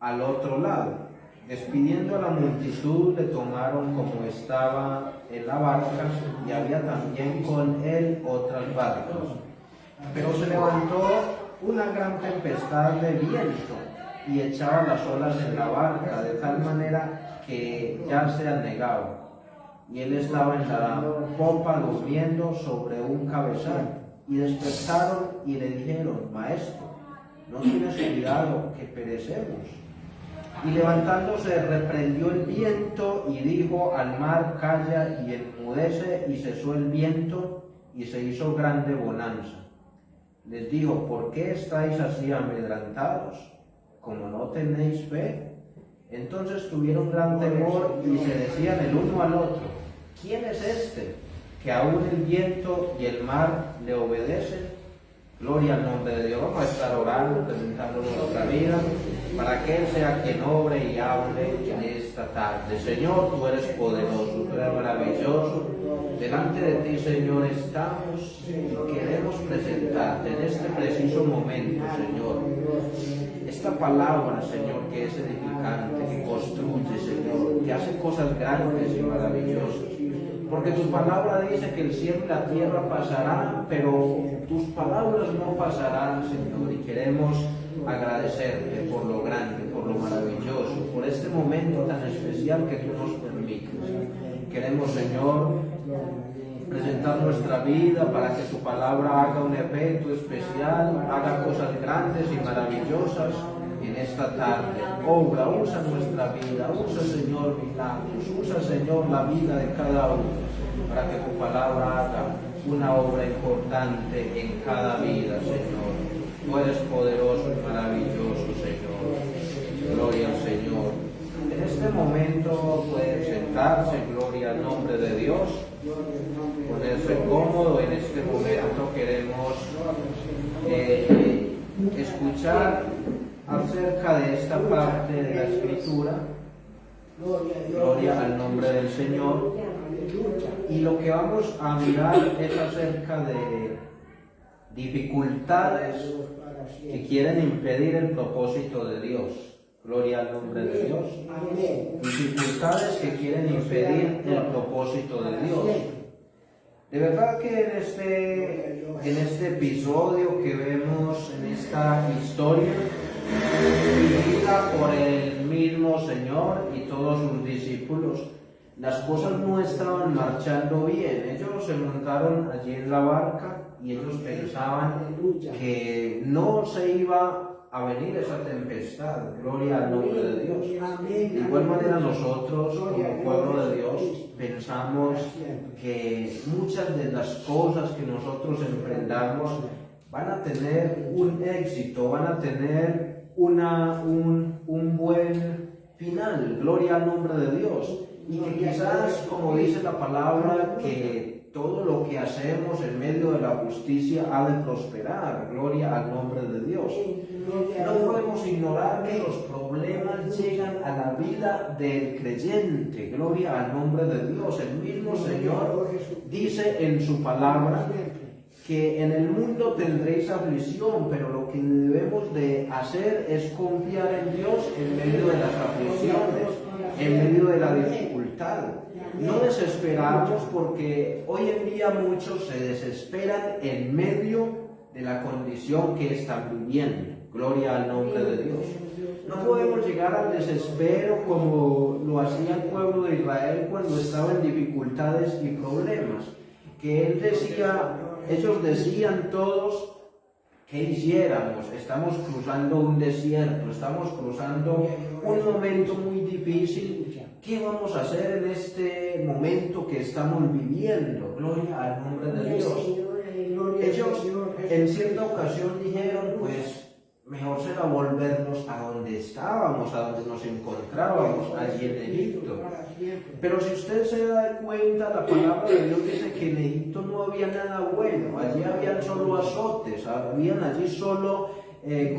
al otro lado. Despidiendo a la multitud, le tomaron como estaba en la barca, y había también con él otras barcas. Pero se levantó una gran tempestad de viento y echaba las olas en la barca, de tal manera que ya se anegaba. Y él estaba en la popa durmiendo sobre un cabezal. Y despertaron y le dijeron: Maestro, ¿no tienes cuidado que perecemos? Y levantándose reprendió el viento y dijo al mar: Calla y enmudece, y cesó el viento y se hizo grande bonanza. Les dijo: ¿Por qué estáis así amedrentados? ¿Como no tenéis fe? Entonces tuvieron gran temor y se decían el uno al otro: ¿Quién es este, que aún el viento y el mar le obedecen? Gloria al nombre de Dios. Vamos a estar orando, presentando nuestra vida, para que Él sea quien obre y hable en esta tarde. Señor, tú eres poderoso, tú eres maravilloso. Delante de ti, Señor, estamos y queremos presentarte en este preciso momento, Señor, esta palabra, Señor, que es edificante, que construye, Señor, que hace cosas grandes y maravillosas. Porque tu palabra dice que el cielo y la tierra pasarán, pero tus palabras no pasarán, Señor, y queremos agradecerte por lo grande, por lo maravilloso, por este momento tan especial que tú nos permites. Queremos, Señor, presentar nuestra vida para que tu palabra haga un efecto especial, haga cosas grandes y maravillosas en esta tarde. Obra, usa nuestra vida, usa, Señor, milagros, usa, Señor, la vida de cada uno, para que tu palabra haga una obra importante en cada vida, Señor. Tú eres poderoso y maravilloso, Señor. Gloria al Señor. En este momento pueden sentarse, gloria al nombre de Dios, ponerse cómodo. En este momento queremos escuchar acerca de esta parte de la Escritura. Gloria al nombre del Señor. Y lo que vamos a mirar es acerca de dificultades que quieren impedir el propósito de Dios. Gloria al nombre de Dios. Dificultades que quieren impedir el propósito de Dios. De verdad que en este episodio que vemos, en esta historia vivida por el mismo Señor y todos sus discípulos, las cosas no estaban marchando bien. Ellos se montaron allí en la barca y ellos pensaban que no se iba a venir esa tempestad. Gloria al nombre de Dios. De igual manera nosotros, como pueblo de Dios, pensamos que muchas de las cosas que nosotros emprendamos van a tener un éxito, van a tener un buen final. Gloria al nombre de Dios. Y que quizás, como dice la palabra, que todo lo que hacemos en medio de la justicia ha de prosperar. Gloria al nombre de Dios. No podemos ignorar que los problemas llegan a la vida del creyente. Gloria al nombre de Dios. El mismo Señor dice en su palabra que en el mundo tendréis aflicción, pero lo que debemos de hacer es confiar en Dios en medio de las aflicciones, en medio de la dificultad. No desesperamos, porque hoy en día muchos se desesperan en medio de la condición que están viviendo. Gloria al nombre de Dios. No podemos llegar al desespero como lo hacía el pueblo de Israel cuando estaba en dificultades y problemas. Que ellos decían todos: ¿qué hiciéramos? Estamos cruzando un desierto, estamos cruzando un momento muy difícil. ¿Qué vamos a hacer en este momento que estamos viviendo? Gloria al nombre de Dios. Ellos en cierta ocasión dijeron: pues mejor será volvernos a donde estábamos, a donde nos encontrábamos, allí en Egipto. Pero si usted se da cuenta, la palabra de Dios dice que en Egipto no había nada bueno. Allí habían solo azotes, habían allí solo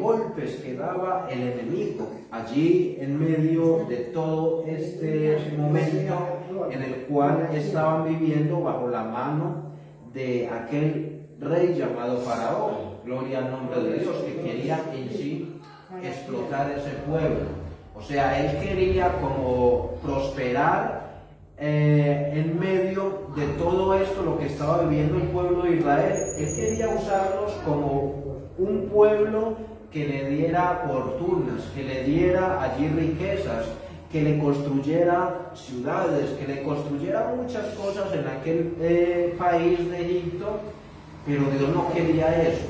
golpes que daba el enemigo. Allí, en medio de todo este momento en el cual estaban viviendo bajo la mano de aquel rey llamado Faraón. Gloria al nombre de Dios, que quería en sí explotar ese pueblo. O sea, él quería como prosperar en medio de todo esto, lo que estaba viviendo el pueblo de Israel. Él quería usarlos como un pueblo que le diera fortunas, que le diera allí riquezas, que le construyera ciudades, que le construyera muchas cosas en aquel país de Egipto, pero Dios no quería eso.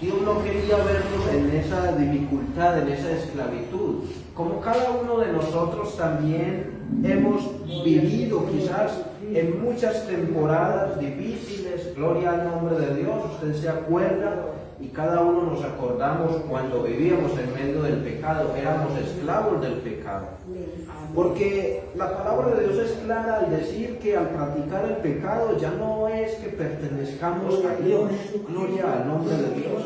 Dios no quería vernos en esa dificultad, en esa esclavitud. Como cada uno de nosotros también hemos vivido quizás en muchas temporadas difíciles, gloria al nombre de Dios, usted se acuerda y cada uno nos acordamos cuando vivíamos en medio del pecado, éramos esclavos del pecado. Porque la palabra de Dios es clara al decir que al practicar el pecado ya no es que pertenezcamos a Dios, gloria al nombre de Dios.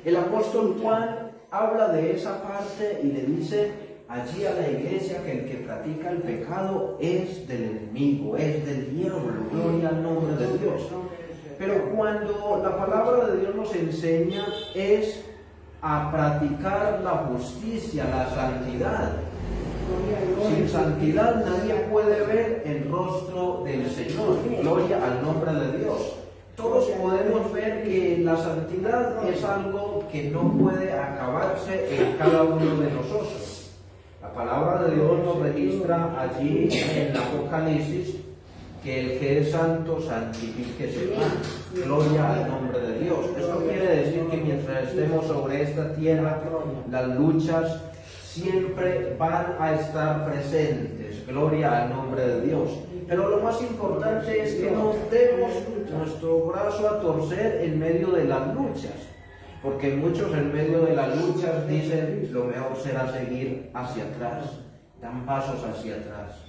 El apóstol Juan habla de esa parte y le dice allí a la iglesia que el que practica el pecado es del enemigo, es del diablo, gloria al nombre de Dios. Pero cuando la palabra de Dios nos enseña es a practicar la justicia, la santidad. Sin santidad nadie puede ver el rostro del Señor, gloria al nombre de Dios. Todos podemos ver que la santidad es algo que no puede acabarse en cada uno de nosotros. La palabra de Dios nos registra allí en el Apocalipsis que el que es santo santifíquese más. Gloria al nombre de Dios. Esto quiere decir que mientras estemos sobre esta tierra, las luchas siempre van a estar presentes. Gloria al nombre de Dios. Pero lo más importante es que no demos nuestro brazo a torcer en medio de las luchas. Porque muchos en medio de las luchas dicen, lo mejor será seguir hacia atrás. Dan pasos hacia atrás.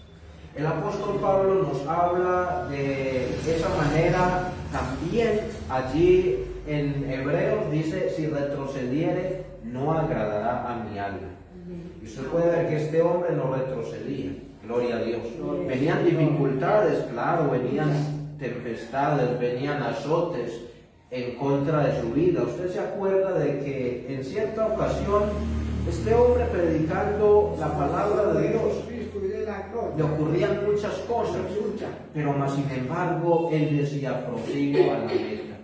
El apóstol Pablo nos habla de esa manera también allí en Hebreos, dice, si retrocediere, no agradará a mi alma. Y usted puede ver que este hombre no retrocedía, gloria a Dios. Venían dificultades, claro, venían tempestades, venían azotes en contra de su vida. Usted se acuerda de que en cierta ocasión, este hombre predicando la palabra de Dios, le ocurrían muchas cosas, pero más sin embargo él decía, prosigo a la meta,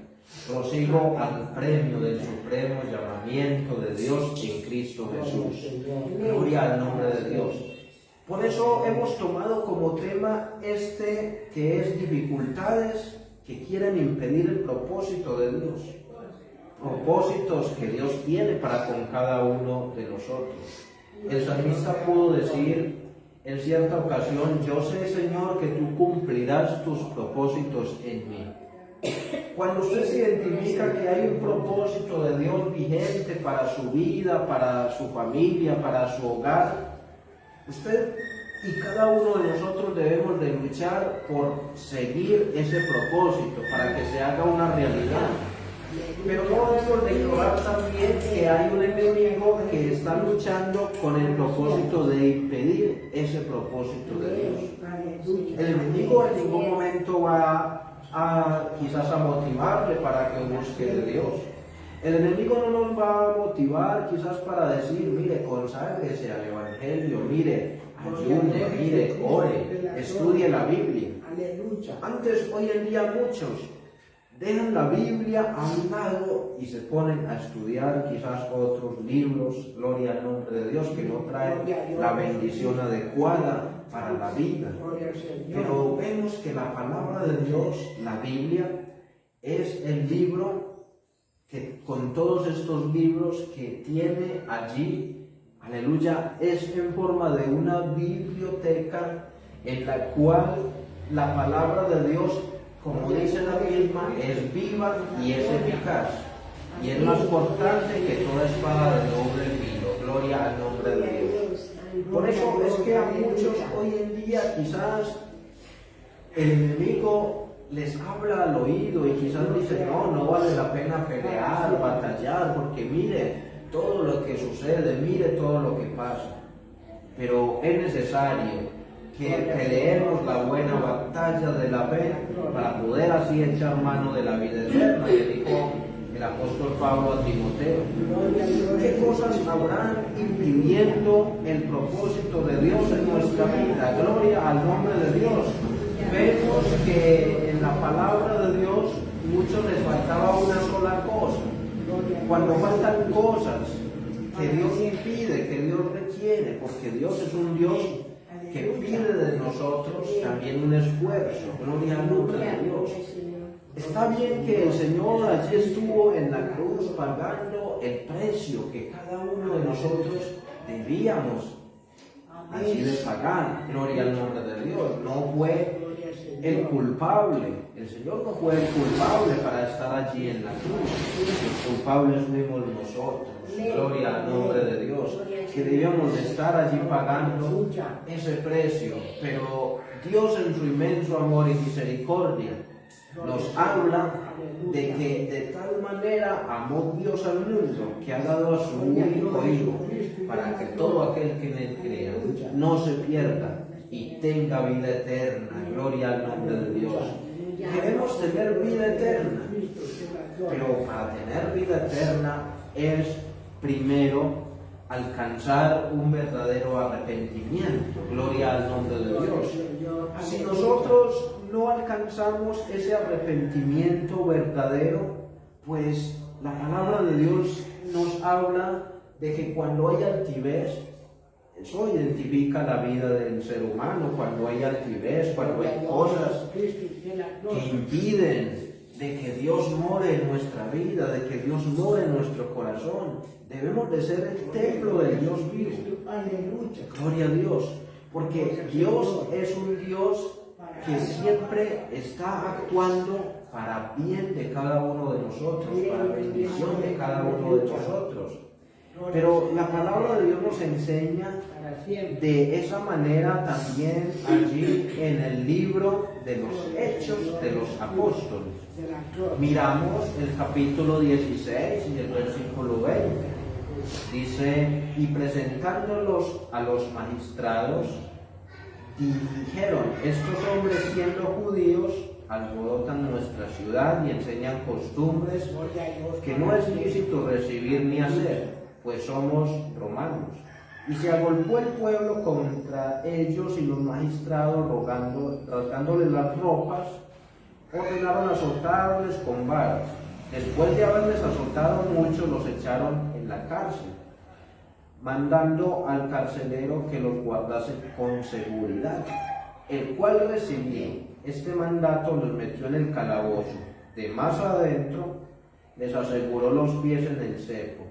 prosigo al premio del supremo llamamiento de Dios en Cristo Jesús. Gloria al nombre de Dios. Por eso hemos tomado como tema que es dificultades que quieren impedir el propósito de Dios. Propósitos que Dios tiene para con cada uno de nosotros. El salmista pudo decir en cierta ocasión, yo sé, Señor, que tú cumplirás tus propósitos en mí. Cuando usted se identifica que hay un propósito de Dios vigente para su vida, para su familia, para su hogar, usted y cada uno de nosotros debemos de luchar por seguir ese propósito, para que se haga una realidad. Pero no debemos de ignorar también que hay un enemigo que está luchando con el propósito de impedir ese propósito de Dios. El enemigo en ningún momento va quizás a motivarle para que busque de Dios. El enemigo no nos va a motivar quizás para decir, mire, conságrese al Evangelio, mire, ayune, mire, ore, estudie la Biblia. Antes, hoy en día muchos dejan la Biblia a un lado y se ponen a estudiar quizás otros libros, gloria al nombre de Dios, que no traen la bendición adecuada para la vida. Pero vemos que la palabra de Dios, la Biblia, es el libro que con todos estos libros que tiene allí, aleluya, es en forma de una biblioteca en la cual la palabra de Dios, como dice la misma, es viva y es eficaz. Y es más cortante que toda espada de doble filo. Gloria al nombre de Dios. Por eso es que a muchos hoy en día quizás el enemigo les habla al oído y quizás dicen, no vale la pena pelear, batallar, porque mire todo lo que sucede, mire todo lo que pasa. Pero es necesario que peleemos la buena batalla de la fe para poder así echar mano de la vida eterna. Y dijo el apóstol Pablo a Timoteo. ¿Qué cosas habrán impidiendo el propósito de Dios en nuestra vida? Gloria al nombre de Dios. Vemos que en la palabra de Dios muchos les faltaba una sola cosa. Cuando faltan cosas que Dios impide, que Dios requiere, porque Dios es un Dios que pide de nosotros también un esfuerzo. Gloria al nombre de Dios. Está bien que el Señor allí estuvo en la cruz pagando el precio que cada uno de nosotros debíamos allí de pagar. Gloria al nombre de Dios. No fue el culpable. El Señor no fue el culpable para estar allí en la cruz. Los culpables fuimos nosotros. Gloria al nombre de Dios. Que debíamos de estar allí pagando ese precio. Pero Dios en su inmenso amor y misericordia nos habla de que de tal manera amó Dios al mundo que ha dado a su único Hijo para que todo aquel que en él crea no se pierda y tenga vida eterna. Gloria al nombre de Dios. Queremos tener vida eterna, pero para tener vida eterna es primero alcanzar un verdadero arrepentimiento. Gloria al nombre de Dios. Si nosotros no alcanzamos ese arrepentimiento verdadero, pues la palabra de Dios nos habla de que cuando hay altivez, eso identifica la vida del ser humano, cuando hay altivez, cuando hay cosas que impiden de que Dios more en nuestra vida, de que Dios more en nuestro corazón. Debemos de ser el templo del Dios vivo. Gloria a Dios, porque Dios es un Dios que siempre está actuando para bien de cada uno de nosotros, para bendición de cada uno de nosotros. Pero la palabra de Dios nos enseña de esa manera también allí en el libro de los Hechos de los Apóstoles. Miramos el capítulo 16 y el versículo 20. Dice: y presentándolos a los magistrados, dijeron: estos hombres, siendo judíos, alborotan nuestra ciudad y enseñan costumbres que no es lícito recibir ni hacer, pues somos romanos. Y se agolpó el pueblo contra ellos, y los magistrados, rasgándoles las ropas, ordenaron azotarles con varas. Después de haberles azotado mucho, los echaron en la cárcel, mandando al carcelero que los guardase con seguridad, el cual, recibiendo este mandato, los metió en el calabozo. De más adentro les aseguró los pies en el cepo.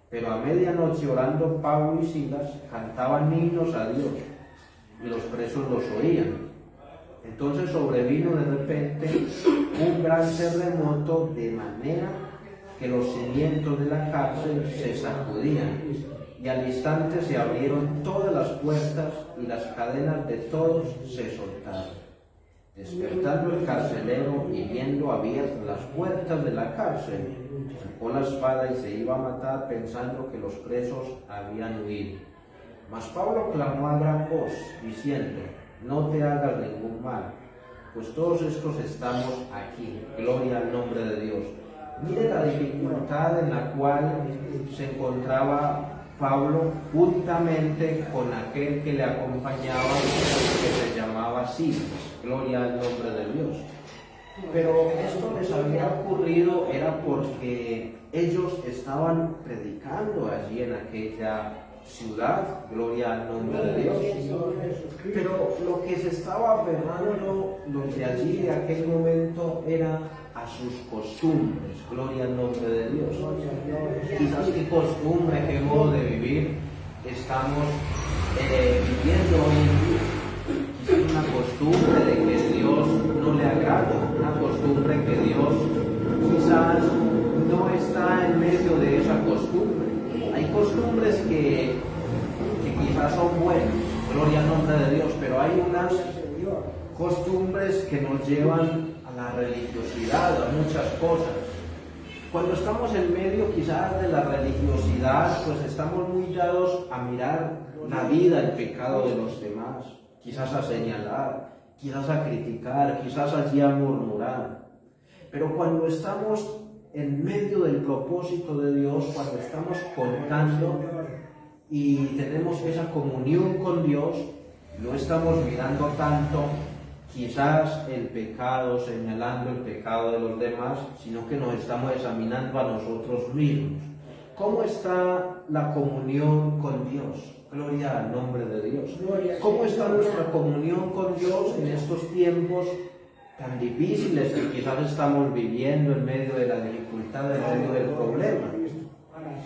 Pero a medianoche, orando Pablo y Silas, cantaban himnos a Dios, y los presos los oían. Entonces sobrevino de repente un gran terremoto, de manera que los cimientos de la cárcel se sacudían, y al instante se abrieron todas las puertas y las cadenas de todos se soltaron. Despertando el carcelero y viendo abiertas las puertas de la cárcel, sacó la espada y se iba a matar, pensando que los presos habían huido. Mas Pablo clamó a gran voz, diciendo: no te hagas ningún mal, pues todos estos estamos aquí. Gloria al nombre de Dios. Mire la dificultad en la cual se encontraba Pablo juntamente con aquel que le acompañaba, que se llamaba Silas. Gloria al nombre de Dios. Pero esto les había ocurrido era porque ellos estaban predicando allí en aquella ciudad. Gloria al nombre de Dios. Pero lo que se estaba aferrando los de allí de aquel momento era a sus costumbres. Gloria al nombre de Dios. Quizás qué costumbre, qué modo de vivir estamos viviendo hoy en día. Quizás una costumbre de que Dios no le agrada, una costumbre que Dios quizás no está en medio de esa costumbre. Hay costumbres que quizás son buenas, gloria al nombre de Dios, pero hay unas costumbres que nos llevan a la religiosidad, a muchas cosas. Cuando estamos en medio quizás de la religiosidad, pues estamos muy dados a mirar la vida, el pecado de los demás, quizás a señalar, quizás a criticar, quizás allí a murmurar. Pero cuando estamos en medio del propósito de Dios, cuando estamos contando y tenemos esa comunión con Dios, no estamos mirando tanto quizás el pecado, señalando el pecado de los demás, sino que nos estamos examinando a nosotros mismos. ¿Cómo está la comunión con Dios? Gloria al nombre de Dios. ¿Cómo está nuestra comunión con Dios en estos tiempos tan difíciles que quizás estamos viviendo en medio de la dificultad, en medio del problema?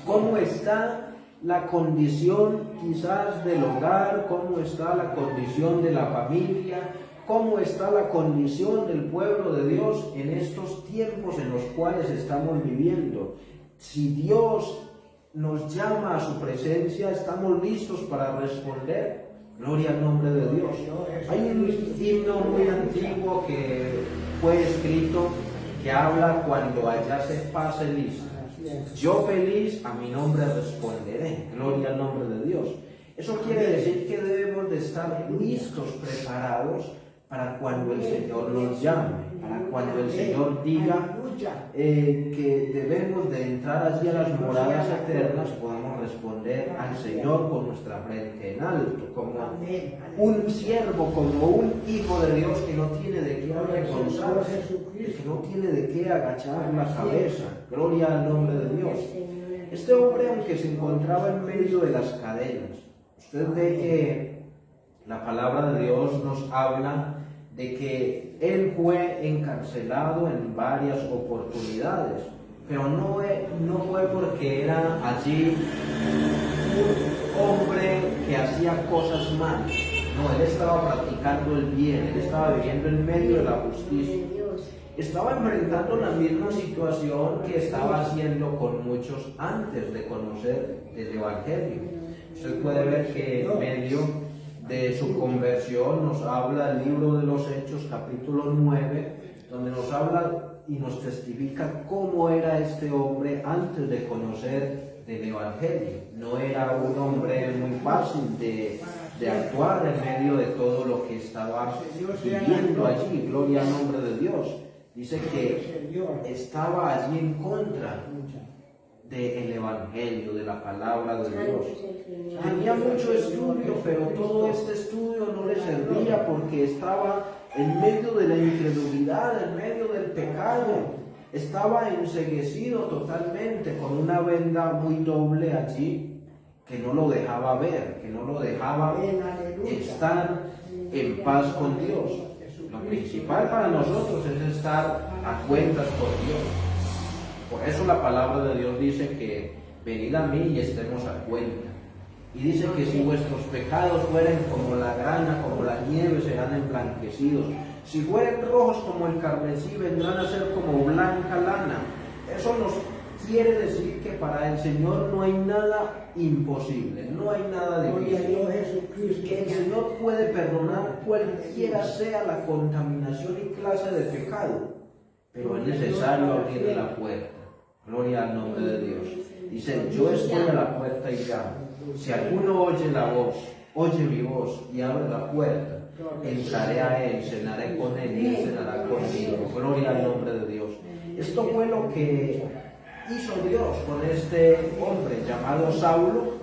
¿Cómo está la condición quizás del hogar? ¿Cómo está la condición de la familia? ¿Cómo está la condición del pueblo de Dios en estos tiempos en los cuales estamos viviendo? Si Dios nos llama a su presencia, ¿estamos listos para responder? Gloria al nombre de Dios. Hay un himno muy antiguo que fue escrito que habla cuando allá se pase lista. Yo feliz a mi nombre responderé. Gloria al nombre de Dios. Eso quiere decir que debemos de estar listos, preparados para cuando el Señor nos llame, para cuando el Señor diga que debemos de entrar allí a las moradas eternas, podamos responder al Señor con nuestra frente en alto, como un siervo, como un hijo de Dios que no tiene de qué avergonzarse, que no tiene de qué agachar la cabeza. Gloria al nombre de Dios. Este hombre, aunque se encontraba en medio de las cadenas, usted ve que la palabra de Dios nos habla de que él fue encarcelado en varias oportunidades, pero no fue porque era allí un hombre que hacía cosas malas. No, él estaba practicando el bien, él estaba viviendo en medio de la justicia. Estaba enfrentando la misma situación que estaba haciendo con muchos antes de conocer el Evangelio. Usted puede ver que en medio de su conversión nos habla el libro de los Hechos, capítulo 9, donde nos habla y nos testifica cómo era este hombre antes de conocer del Evangelio. No era un hombre muy fácil de actuar en medio de todo lo que estaba viviendo allí. Gloria al nombre de Dios. Dice que estaba allí en contra del Evangelio, de la palabra de Dios. Tenía mucho estudio, pero todo este estudio no le servía porque estaba en medio de la incredulidad, en medio del pecado. Estaba enceguecido totalmente, con una venda muy doble allí, que no lo dejaba ver, que no lo dejaba estar en paz con Dios. Lo principal para nosotros es estar a cuentas con Dios. Por eso la palabra de Dios dice que venid a mí y estemos a cuenta. Y dice que si vuestros pecados fueren como la grana, como la nieve, serán emblanquecidos. Si fueren rojos como el carmesí, vendrán a ser como blanca lana. Eso nos quiere decir que para el Señor no hay nada imposible, no hay nada difícil. Que el Señor puede perdonar cualquiera sea la contaminación y clase de pecado, pero es necesario abrir la puerta. Gloria al nombre de Dios. Dice, yo estoy a la puerta y llamo. Si alguno oye la voz, oye mi voz y abre la puerta, entraré a él, cenaré con él y él cenará conmigo. Gloria al nombre de Dios. Esto fue lo que hizo Dios con este hombre llamado Saulo,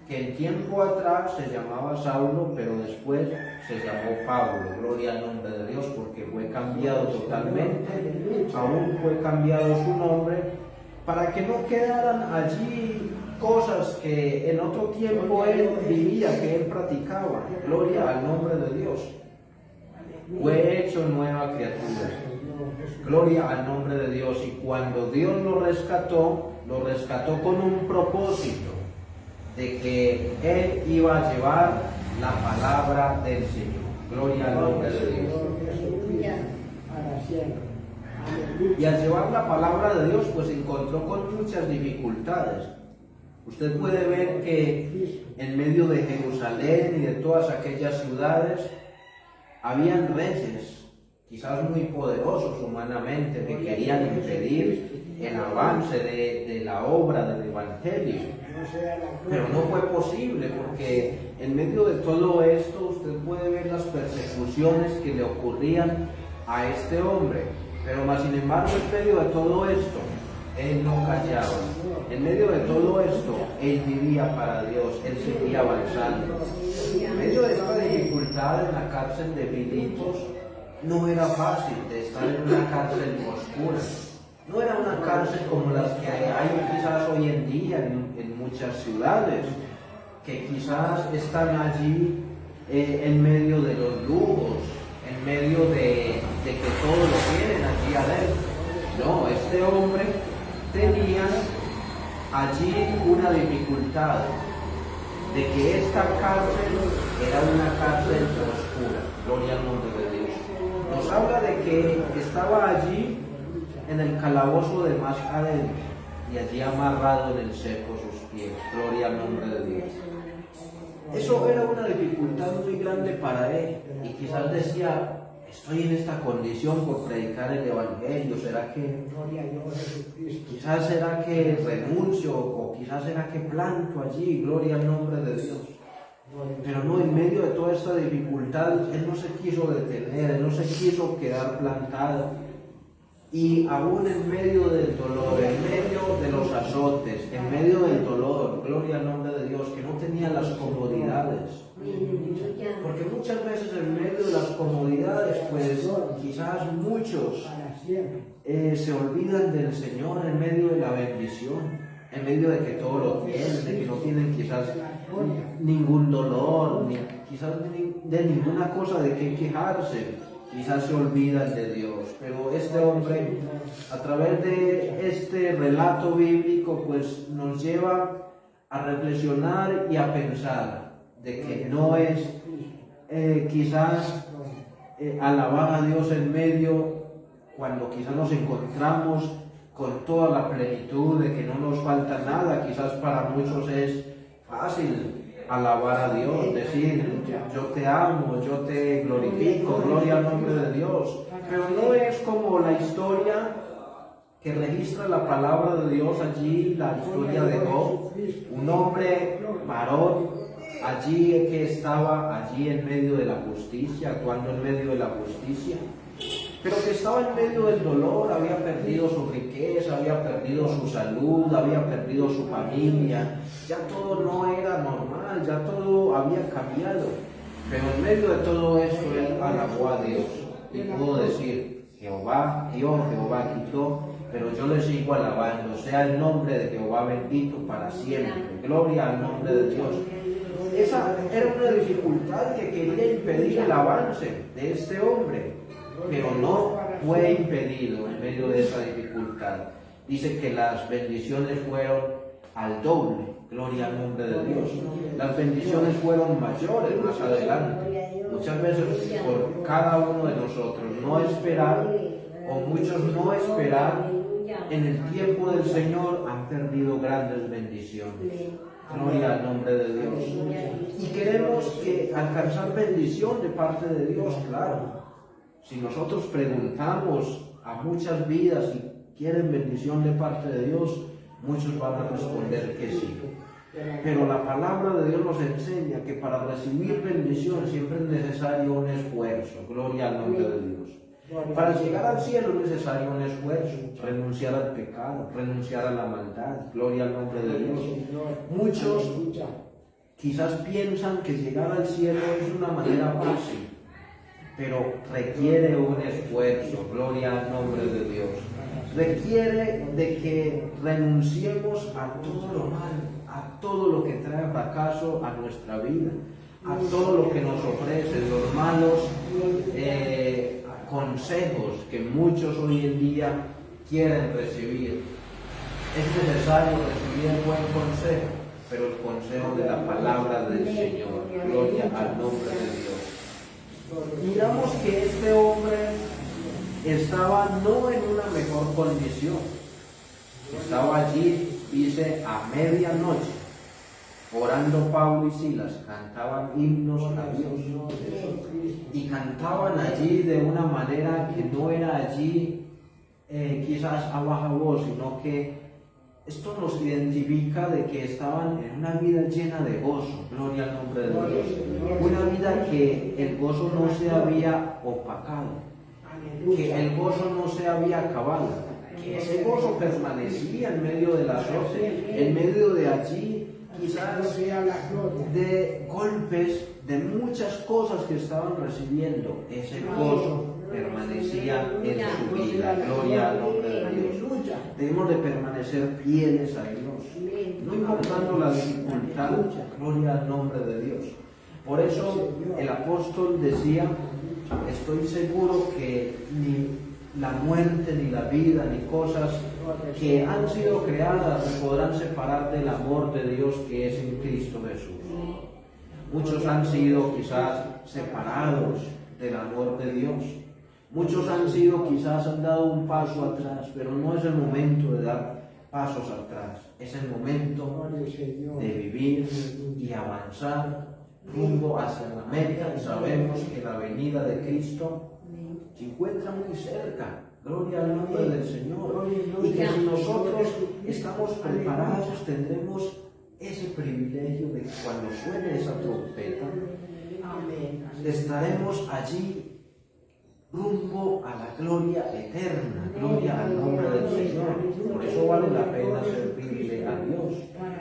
que en tiempo atrás se llamaba Saulo, pero después se llamó Pablo. Gloria al nombre de Dios, porque fue cambiado totalmente, aún fue cambiado su nombre, para que no quedaran allí cosas que en otro tiempo él vivía, que él practicaba. Gloria al nombre de Dios. Fue hecho nueva criatura. Gloria al nombre de Dios. Y cuando Dios lo rescató con un propósito de que él iba a llevar la palabra del Señor. Gloria al nombre de Dios. Y al llevar la palabra de Dios, pues se encontró con muchas dificultades. Usted puede ver que en medio de Jerusalén y de todas aquellas ciudades habían reyes, quizás muy poderosos humanamente, que querían impedir el avance de la obra del Evangelio. Pero no fue posible, porque en medio de todo esto usted puede ver las persecuciones que le ocurrían a este hombre. Pero más sin embargo, en medio de todo esto, Él no callaba. En medio de todo esto, él vivía para Dios, él seguía avanzando. En medio de esta dificultad en la cárcel de Filipos, no era fácil de estar en una cárcel oscura. No era una cárcel como las que hay quizás hoy en día en muchas ciudades, que quizás están allí en medio de los lujos, en medio de que todo lo tienen allí adentro. No, este hombre tenía allí una dificultad de que esta cárcel era una cárcel oscura. Gloria al nombre de Dios. Nos habla de que estaba allí en el calabozo de más adentro y allí amarrado en el seco sus pies. Gloria al nombre de Dios. Eso era una dificultad muy grande para él y quizás decía: estoy en esta condición por predicar el evangelio, ¿será que quizás será que renuncio o quizás será que planto allí? Gloria al nombre de Dios. Pero no, en medio de toda esta dificultad él no se quiso detener, él no se quiso quedar plantado. Y aún en medio del dolor, en medio de los azotes, en medio del dolor, gloria al nombre de Dios, que no tenía las comodidades. Porque muchas veces en medio de las comodidades, pues quizás muchos se olvidan del Señor en medio de la bendición, en medio de que todo lo tienen, de que no tienen quizás ningún dolor, ni quizás de ninguna cosa de qué quejarse. Quizás se olvidan de Dios, pero este hombre, a través de este relato bíblico, pues nos lleva a reflexionar y a pensar de que no es quizás alabar a Dios en medio, cuando quizás nos encontramos con toda la plenitud de que no nos falta nada. Quizás para muchos es fácil alabar a Dios, decir: yo te amo, yo te glorifico, gloria al nombre de Dios. Pero no es como la historia que registra la palabra de Dios allí, la historia de Job, un hombre varón allí que estaba allí en medio de la justicia, actuando en medio de la justicia, pero que estaba en medio del dolor, había perdido su riqueza, había perdido su salud, había perdido su familia, ya todo no era normal, ya todo había cambiado. Pero en medio de todo esto él alabó a Dios y pudo decir: Jehová dio, Jehová quitó, pero yo le sigo alabando, sea el nombre de Jehová bendito para siempre. Gloria al nombre de Dios. Esa era una dificultad que quería impedir el avance de este hombre, pero no fue impedido en medio de esa dificultad. Dice que las bendiciones fueron al doble. Gloria al nombre de Dios. Las bendiciones fueron mayores más adelante. Muchas veces por cada uno de nosotros no esperar, o muchos no esperar en el tiempo del Señor, han perdido grandes bendiciones. Gloria al nombre de Dios. Y queremos que alcanzar bendición de parte de Dios, claro. Si nosotros preguntamos a muchas vidas si quieren bendición de parte de Dios, muchos van a responder que sí. Pero la palabra de Dios nos enseña que para recibir bendición siempre es necesario un esfuerzo. Gloria al nombre de Dios. Para llegar al cielo es necesario un esfuerzo, renunciar al pecado, renunciar a la maldad. Gloria al nombre de Dios. Muchos quizás piensan que llegar al cielo es una manera fácil, pero requiere un esfuerzo. Gloria al nombre de Dios. Requiere de que renunciemos a todo lo malo, a todo lo que trae fracaso a nuestra vida, a todo lo que nos ofrece, los malos consejos que muchos hoy en día quieren recibir. Es necesario recibir el buen consejo, pero el consejo de la palabra del Señor. Gloria al nombre de Dios. Miramos que este hombre estaba no en una mejor condición. Estaba allí, dice, a medianoche, orando. Pablo y Silas cantaban himnos a Dios, y cantaban allí de una manera que no era allí quizás a baja voz, sino que esto nos identifica de que estaban en una vida llena de gozo. Gloria al nombre de Dios. Una vida que el gozo no se había opacado, que el gozo no se había acabado, Ese gozo permanecía en medio del azote, en medio de allí, quizás de golpes, de muchas cosas que estaban recibiendo. Ese gozo permanecía en su vida. Gloria al nombre de Dios. Debemos de permanecer fieles a Dios, no importando la dificultad. Gloria al nombre de Dios. Por eso el apóstol decía: estoy seguro que ni la muerte, ni la vida, ni cosas que han sido creadas me podrán separar del amor de Dios que es en Cristo Jesús. Muchos han sido quizás separados del amor de Dios. Muchos han dado un paso atrás, pero no es el momento de dar pasos atrás. Es el momento de vivir y avanzar rumbo hacia la meta. Y sabemos que la venida de Cristo se encuentra muy cerca. Gloria al nombre del Señor. Y que si nosotros estamos preparados, tendremos ese privilegio de que cuando suene esa trompeta, estaremos allí rumbo a la gloria eterna. Gloria al nombre del Señor. Por eso vale la pena servirle a Dios.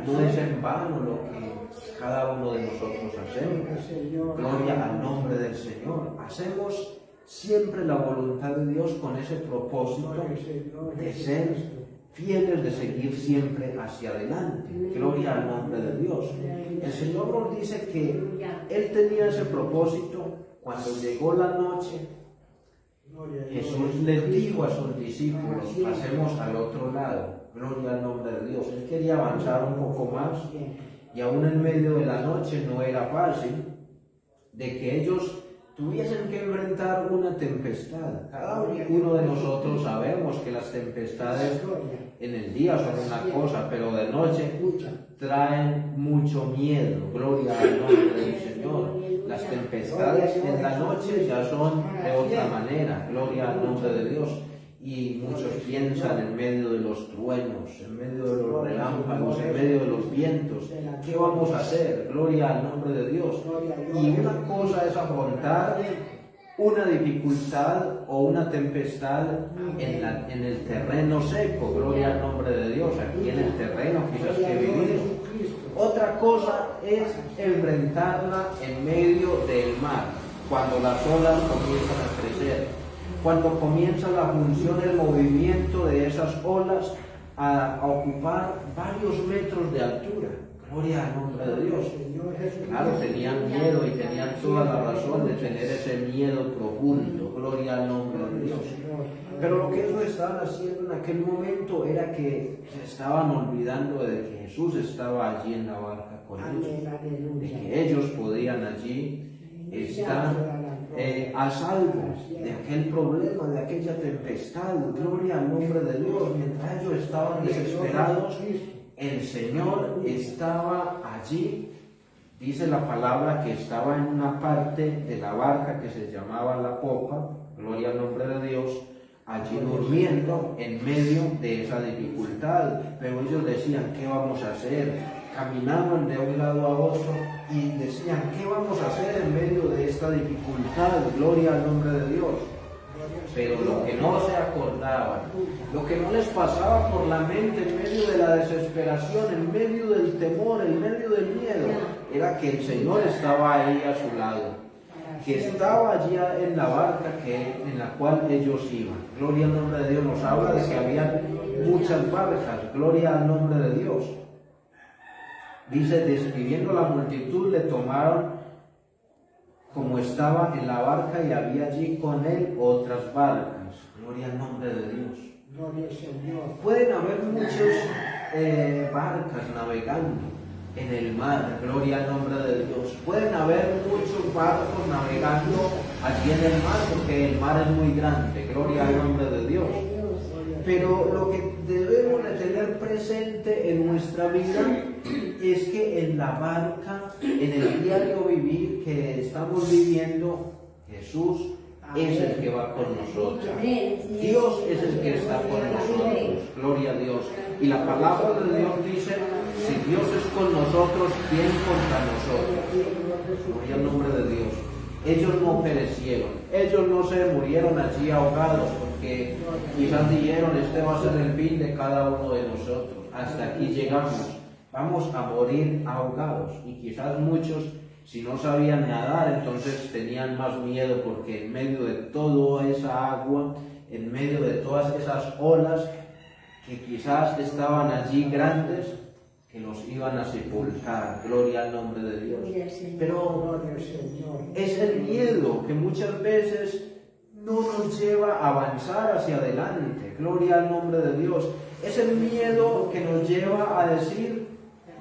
No es en vano lo que cada uno de nosotros hacemos. Gloria al nombre del Señor. Hacemos siempre la voluntad de Dios con ese propósito de ser fieles, de seguir siempre hacia adelante. Gloria al nombre de Dios. El Señor nos dice que Él tenía ese propósito. Cuando llegó la noche, Jesús les dijo a sus discípulos: pasemos al otro lado. Gloria al nombre de Dios. Él quería avanzar un poco más, y aún en medio de la noche no era fácil de que ellos tuviesen que enfrentar una tempestad. Cada uno de nosotros sabemos que las tempestades en el día son una cosa, pero de noche traen mucho miedo. Gloria al nombre del Señor. Las tempestades en la noche ya son de otra manera. Gloria al nombre de Dios. Y muchos piensan en medio de los truenos, en medio de los relámpagos, en medio de los vientos, ¿qué vamos a hacer? Gloria al nombre de Dios. Y una cosa es afrontar una dificultad o una tempestad en el terreno seco. Gloria al nombre de Dios. Aquí en el terreno quizás que vivimos. Otra cosa es enfrentarla en medio del mar, cuando las olas comienzan a crecer. Cuando comienza la función, el movimiento de esas olas a ocupar varios metros de altura. Gloria al nombre de Dios. Claro, tenían miedo y tenían toda la razón de tener ese miedo profundo. Gloria al nombre de Dios. Pero lo que ellos estaban haciendo en aquel momento era que se estaban olvidando de que Jesús estaba allí en la barca con ellos, de que ellos podían allí estar a salvo de aquel problema, de aquella tempestad. Gloria al nombre de Dios. Mientras ellos estaban desesperados, el Señor estaba allí. Dice la palabra que estaba en una parte de la barca que se llamaba la popa. Gloria al nombre de Dios. Allí durmiendo en medio de esa dificultad. Pero ellos decían: ¿qué vamos a hacer? Caminaban de un lado a otro y decían: ¿qué vamos a hacer en medio de esta dificultad? Gloria al nombre de Dios. Pero lo que no se acordaban, lo que no les pasaba por la mente en medio de la desesperación, en medio del temor, en medio del miedo, era que el Señor estaba ahí a su lado, que estaba allí en la barca en la cual ellos iban. Gloria al nombre de Dios. Nos habla de que había muchas barcas. Gloria al nombre de Dios. Dice: despidiendo la multitud, le tomaron como estaba en la barca, y había allí con él otras barcas. Gloria al nombre de Dios. Gloria al Señor. Pueden haber muchas barcas navegando en el mar. Gloria al nombre de Dios. Pueden haber muchos barcos navegando allí en el mar, porque el mar es muy grande. Gloria al nombre de Dios. Pero lo que debemos de tener presente en nuestra vida es que en la barca, en el diario vivir que estamos viviendo, Jesús es el que va con nosotros. Dios es el que está con nosotros. Gloria a Dios. Y la palabra de Dios dice: si Dios es con nosotros, ¿quién contra nosotros? Gloria al nombre de Dios. Ellos no perecieron, ellos no se murieron allí ahogados, porque que quizás dijeron, este va a ser el fin de cada uno de nosotros, hasta aquí llegamos, vamos a morir ahogados. Y quizás muchos, si no sabían nadar, entonces tenían más miedo, porque en medio de toda esa agua, en medio de todas esas olas que quizás estaban allí grandes, que los iban a sepultar. Gloria al nombre de Dios. Pero es el miedo que muchas veces no nos lleva a avanzar hacia adelante. Gloria al nombre de Dios. Es el miedo que nos lleva a decir,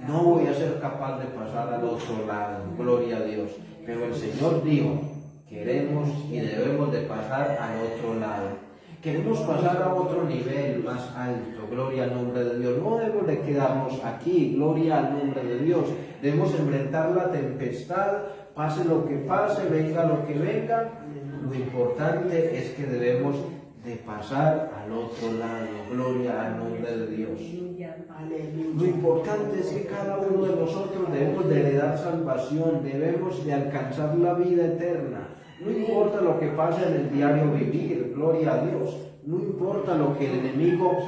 no voy a ser capaz de pasar al otro lado. Gloria a Dios. Pero el Señor dijo, queremos y debemos de pasar al otro lado. Queremos pasar a otro nivel más alto. Gloria al nombre de Dios. No debemos de quedarnos aquí. Gloria al nombre de Dios. Debemos enfrentar la tempestad, pase lo que pase, venga lo que venga. Lo importante es que debemos de pasar al otro lado. Gloria al nombre de Dios. Lo importante es que cada uno de nosotros debemos de heredar salvación, debemos de alcanzar la vida eterna. No importa lo que pase en el diario vivir, gloria a Dios. No importa lo que el enemigo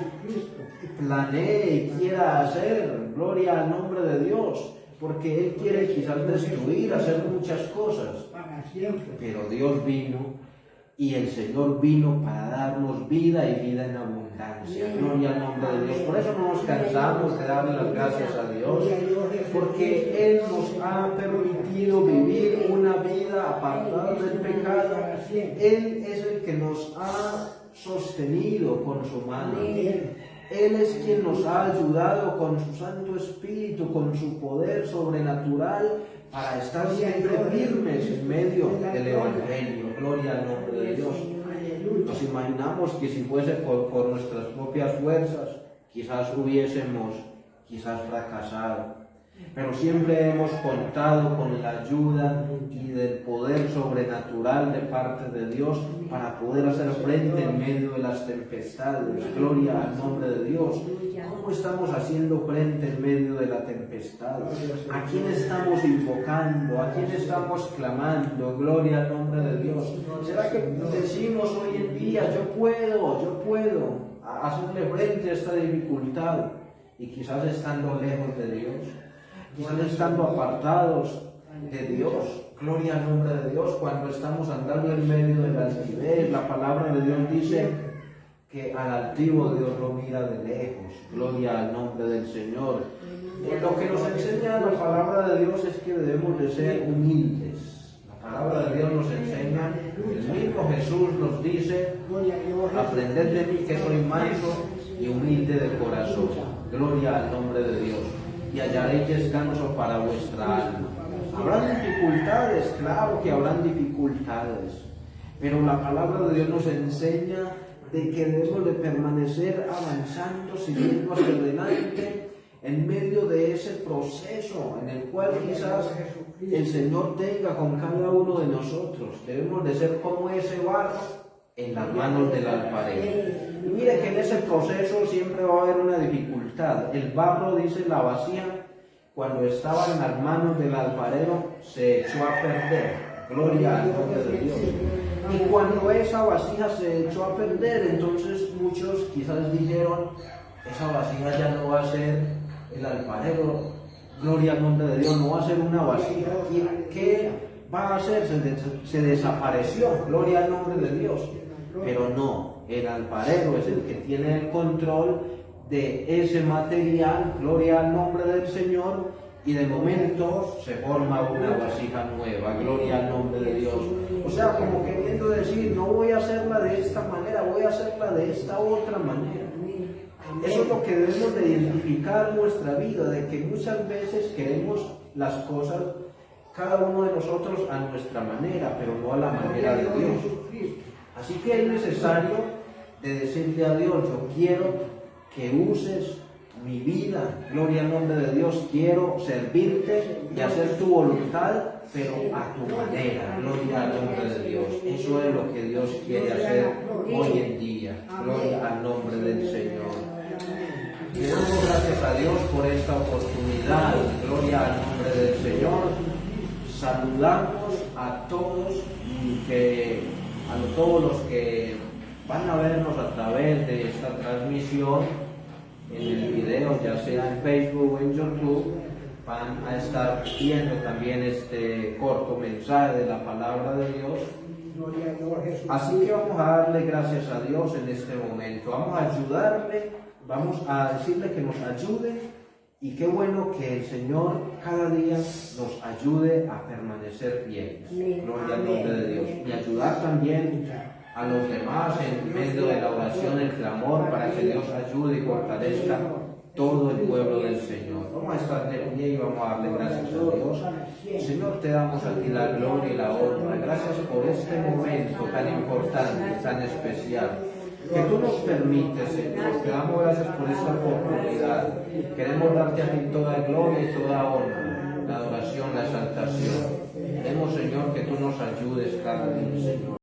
planee y quiera hacer, gloria al nombre de Dios. Porque Él quiere quizás destruir, hacer muchas cosas. Pero Dios vino y el Señor vino para darnos vida y vida en abundancia. Gloria al nombre de Dios. Por eso no nos cansamos de darle las gracias a Dios, porque Él nos ha permitido vivir una vida apartada del pecado. Él es el que nos ha sostenido con su mano. Él es quien nos ha ayudado con su Santo Espíritu, con su poder sobrenatural, para estar siempre firmes en medio del Evangelio. Gloria al nombre de Dios. Nos imaginamos que si fuese por nuestras propias fuerzas, quizás hubiésemos fracasado. Pero siempre hemos contado con la ayuda y del poder sobrenatural de parte de Dios para poder hacer frente en medio de las tempestades. Gloria al nombre de Dios. ¿Cómo estamos haciendo frente en medio de la tempestad? ¿A quién estamos invocando? ¿A quién estamos clamando? Gloria al nombre de Dios. ¿Será que decimos hoy en día, yo puedo hacerle frente a esta dificultad? Y quizás estando lejos de Dios, quizás estando apartados de Dios. Gloria al nombre de Dios. Cuando estamos andando en medio del altivez, la palabra de Dios dice que al altivo Dios lo mira de lejos. Gloria al nombre del Señor. Lo que nos enseña la palabra de Dios es que debemos de ser humildes. La palabra de Dios nos enseña, el mismo Jesús nos dice, aprended de mí que soy manso y humilde de corazón. Gloria al nombre de Dios. Y hallaréis descanso para vuestra alma. Habrán dificultades, claro que habrán dificultades, pero la palabra de Dios nos enseña de que debemos de permanecer avanzando, siguiendo hacia adelante, en medio de ese proceso en el cual quizás el Señor tenga con cada uno de nosotros. Debemos de ser como ese barro en las manos del alfarero. Y mire que en ese proceso siempre va a haber una dificultad. El barro, dice la vasija, cuando estaba en las manos del alfarero, se echó a perder. Gloria al nombre de Dios. Y cuando esa vasija se echó a perder, entonces muchos quizás dijeron, esa vasija ya no va a ser el alfarero. Gloria al nombre de Dios, no va a ser una vasija. ¿Y qué va a hacer? Se desapareció. Gloria al nombre de Dios. Pero no, el alfarero es el que tiene el control de ese material. Gloria al nombre del Señor. Y de momento se forma una vasija nueva. Gloria al nombre de Dios. O sea, como queriendo decir, no voy a hacerla de esta manera, voy a hacerla de esta otra manera. Eso es lo que debemos de identificar en nuestra vida, de que muchas veces queremos las cosas, cada uno de nosotros a nuestra manera, pero no a la manera de Dios. Así que es necesario de decirle a Dios, yo quiero que uses mi vida, gloria al nombre de Dios, quiero servirte y hacer tu voluntad, pero a tu manera, gloria al nombre de Dios. Eso es lo que Dios quiere hacer hoy en día, gloria al nombre del Señor. Le damos gracias a Dios por esta oportunidad, gloria al nombre del Señor. Saludamos a todos los que van a vernos a través de esta transmisión en el video, ya sea en Facebook o en YouTube, van a estar viendo también este corto mensaje de la palabra de Dios. Así que vamos a darle gracias a Dios en este momento, vamos a ayudarle, vamos a decirle que nos ayude, y qué bueno que el Señor cada día nos ayude a permanecer fieles. Gloria al nombre de Dios. Y ayudar también a los demás en medio de la oración, el clamor, para que Dios ayude y fortalezca todo el pueblo del Señor. Vamos a estar de pie y vamos a darle gracias a Dios. Señor, te damos a ti la gloria y la honra. Gracias por este momento tan importante, tan especial, que tú nos permites, Señor. Te damos gracias por esta oportunidad. Queremos darte a ti toda gloria y toda honra, la adoración, la exaltación. Queremos, Señor, que tú nos ayudes cada día, Señor.